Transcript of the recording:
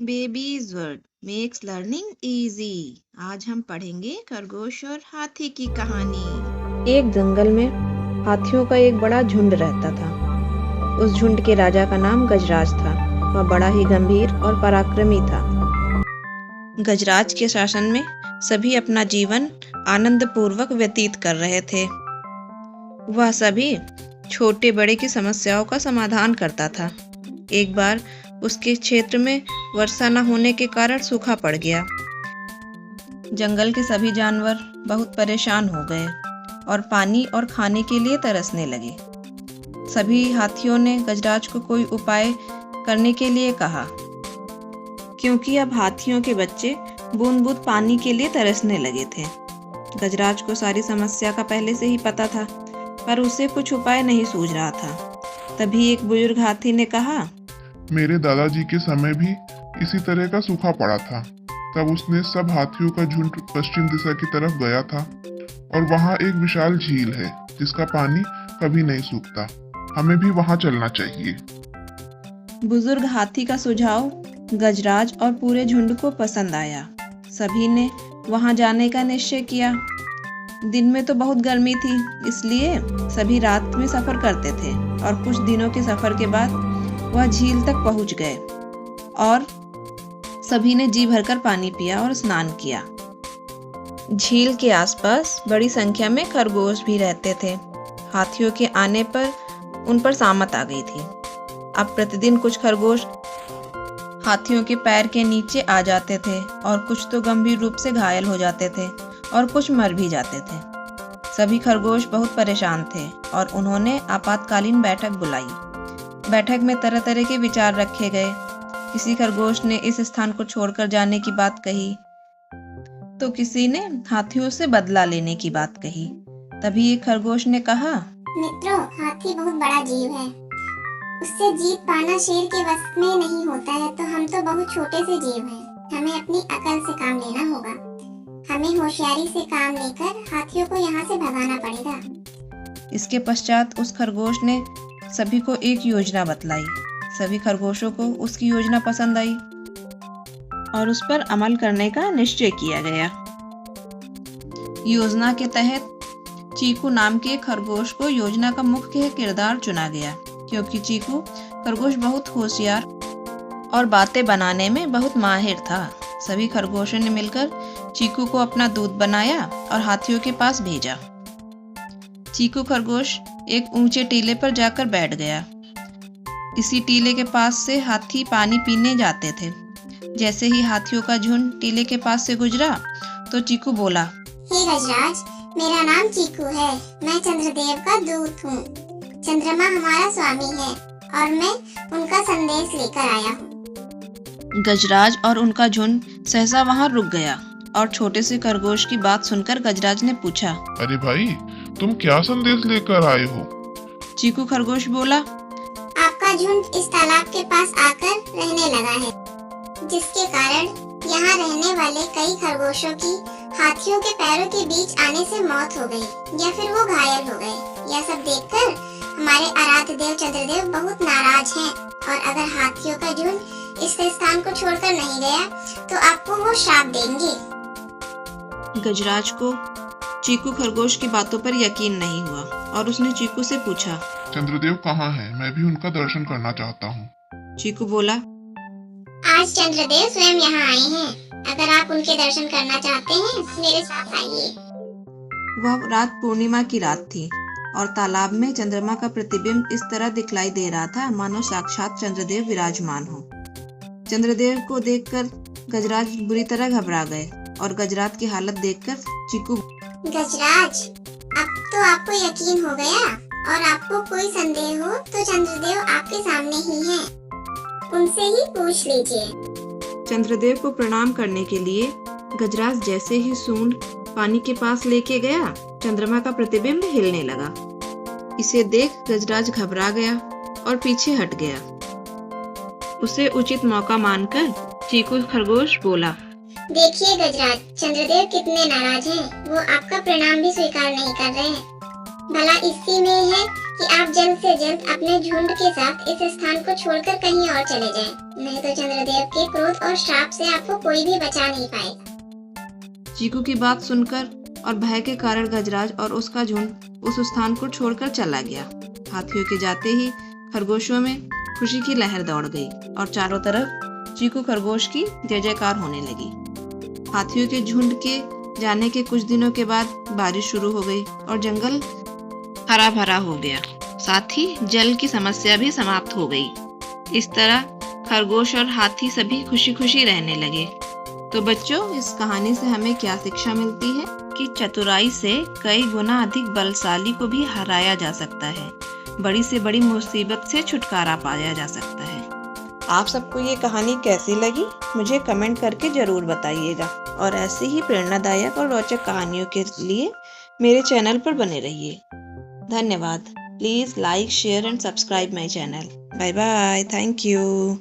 Babies word makes learning easy. आज हम पढ़ेंगे खरगोश और हाथी की कहानी। एक जंगल में हाथियों का एक बड़ा झुंड रहता था। उस झुंड के राजा का नाम गजराज था। वह बड़ा ही गंभीर और पराक्रमी था। गजराज के शासन में सभी अपना जीवन आनंद पूर्वक व्यतीत कर रहे थे। वह सभी छोटे बड़े की समस्याओं का समाधान करता था। एक बार उसके क्षेत्र में वर्षा न होने के कारण सूखा पड़ गया। जंगल के सभी जानवर बहुत परेशान हो गए और पानी और खाने के लिए तरसने लगे। सभी हाथियों ने गजराज को कोई उपाय करने के लिए कहा, क्योंकि अब हाथियों के बच्चे बूंद बूंद पानी के लिए तरसने लगे थे। गजराज को सारी समस्या का पहले से ही पता था, पर उसे कुछ उपाय नहीं सूझ रहा था। तभी एक बुजुर्ग हाथी ने कहा, मेरे दादाजी के समय भी इसी तरह का सूखा पड़ा था। तब उसने सब हाथियों का झुंड पश्चिम दिशा की तरफ गया था और वहाँ एक विशाल झील है जिसका पानी कभी नहीं सूखता। हमें भी वहाँ चलना चाहिए। बुजुर्ग हाथी का सुझाव गजराज और पूरे झुंड को पसंद आया। सभी ने वहां जाने का निश्चय किया। दिन में तो बहुत गर्मी थी, इसलिए सभी रात में सफर करते थे और कुछ दिनों के सफर के बाद वह झील तक पहुंच गए और सभी ने जी भरकर पानी पिया और स्नान किया। झील के आसपास बड़ी संख्या में खरगोश भी रहते थे। हाथियों के आने पर उन पर सामत आ गई थी। अब प्रतिदिन कुछ खरगोश हाथियों के पैर के नीचे आ जाते थे और कुछ तो गंभीर रूप से घायल हो जाते थे और कुछ मर भी जाते थे। सभी खरगोश बहुत परेशान थे और उन्होंने आपातकालीन बैठक बुलाई। बैठक में तरह तरह के विचार रखे गए। किसी खरगोश ने इस स्थान को छोड़कर जाने की बात कही, तो किसी ने हाथियों से बदला लेने की बात कही। तभी एक खरगोश ने कहा, मित्रों, हाथी बहुत बड़ा जीव है। उससे जीत पाना शेर के वश में नहीं होता है, तो हम तो बहुत छोटे से जीव हैं। हमें अपनी अकल से काम लेना होगा। हमें होशियारी से काम लेकर हाथियों को यहाँ से भगाना पड़ेगा। इसके पश्चात उस खरगोश ने सभी को एक योजना बतलाई। सभी खरगोशों को उसकी योजना पसंद आई और उस पर अमल करने का निश्चय किया गया। योजना के तहत चीकू नाम के खरगोश को योजना का मुख्य किरदार चुना गया, क्योंकि चीकू खरगोश बहुत होशियार और बातें बनाने में बहुत माहिर था। सभी खरगोशों ने मिलकर चीकू को अपना दूत बनाया और हाथियों के पास भेजा। चीकू खरगोश एक ऊंचे टीले पर जाकर बैठ गया। इसी टीले के पास से हाथी पानी पीने जाते थे। जैसे ही हाथियों का झुंड टीले के पास से गुजरा तो चीकू बोला, हे गजराज, मेरा नाम चीकू है। मैं चंद्रदेव का दूत हूँ। चंद्रमा हमारा स्वामी है और मैं उनका संदेश लेकर आया हूँ। गजराज और उनका झुंड सहसा वहां रुक गया और छोटे से खरगोश की बात सुनकर गजराज ने पूछा, अरे भाई, तुम क्या संदेश लेकर आए हो? चीकू खरगोश बोला, आपका झुंड इस तालाब के पास आकर रहने लगा है, जिसके कारण यहाँ रहने वाले कई खरगोशों की हाथियों के पैरों के बीच आने से मौत हो गई या फिर वो घायल हो गए। यह सब देखकर हमारे आराध्य देव चंद्रदेव बहुत नाराज हैं और अगर हाथियों का झुंड इस स्थान को छोड़कर नहीं गया तो आपको वो श्राप देंगे। गजराज को चीकू खरगोश की बातों पर यकीन नहीं हुआ और उसने चीकू से पूछा, चंद्रदेव कहाँ हैं? मैं भी उनका दर्शन करना चाहता हूँ। चीकू बोला, आज चंद्रदेव स्वयं यहाँ आए हैं। अगर आप उनके दर्शन करना चाहते हैं, मेरे साथ आइए। वह रात पूर्णिमा की रात थी और तालाब में चंद्रमा का प्रतिबिंब इस तरह दिखलाई दे रहा था मानो साक्षात चंद्रदेव विराजमान हो। चंद्रदेव को देखकर गजराज बुरी तरह घबरा गए और गजराज की हालत देखकर चीकू, गजराज, अब तो आपको यकीन हो गया और आपको कोई संदेह हो तो चंद्रदेव आपके सामने ही हैं। उनसे ही पूछ लीजिए। चंद्रदेव को प्रणाम करने के लिए गजराज जैसे ही सूंड पानी के पास लेके गया, चंद्रमा का प्रतिबिंब हिलने लगा। इसे देख गजराज घबरा गया और पीछे हट गया। उसे उचित मौका मानकर चीकू खरगोश बोला, देखिए गजराज, चंद्रदेव कितने नाराज हैं। वो आपका प्रणाम भी स्वीकार नहीं कर रहे हैं। भला इसी में है कि आप जल्द से जल्द अपने झुंड के साथ इस स्थान को छोड़कर कहीं और चले जाएं, नहीं तो चंद्रदेव के क्रोध और श्राप से आपको कोई भी बचा नहीं पाएगा। चीकू की बात सुनकर और भय के कारण गजराज और उसका झुंड उस स्थान को छोड़कर चला गया। हाथियों के जाते ही खरगोशों में खुशी की लहर दौड़ गई और चारों तरफ चीकू खरगोश की जय जयकार होने लगी। हाथियों के झुंड के जाने के कुछ दिनों के बाद बारिश शुरू हो गई और जंगल हरा भरा हो गया। साथ ही जल की समस्या भी समाप्त हो गई। इस तरह खरगोश और हाथी सभी खुशी खुशी रहने लगे। तो बच्चों, इस कहानी से हमें क्या शिक्षा मिलती है कि चतुराई से कई गुना अधिक बलशाली को भी हराया जा सकता है। बड़ी से बड़ी मुसीबत से छुटकारा पाया जा सकता है। आप सबको ये कहानी कैसी लगी मुझे कमेंट करके जरूर बताइएगा और ऐसे ही प्रेरणादायक और रोचक कहानियों के लिए मेरे चैनल पर बने रहिए। धन्यवाद। Please like, share and subscribe my channel. Bye bye. Thank you.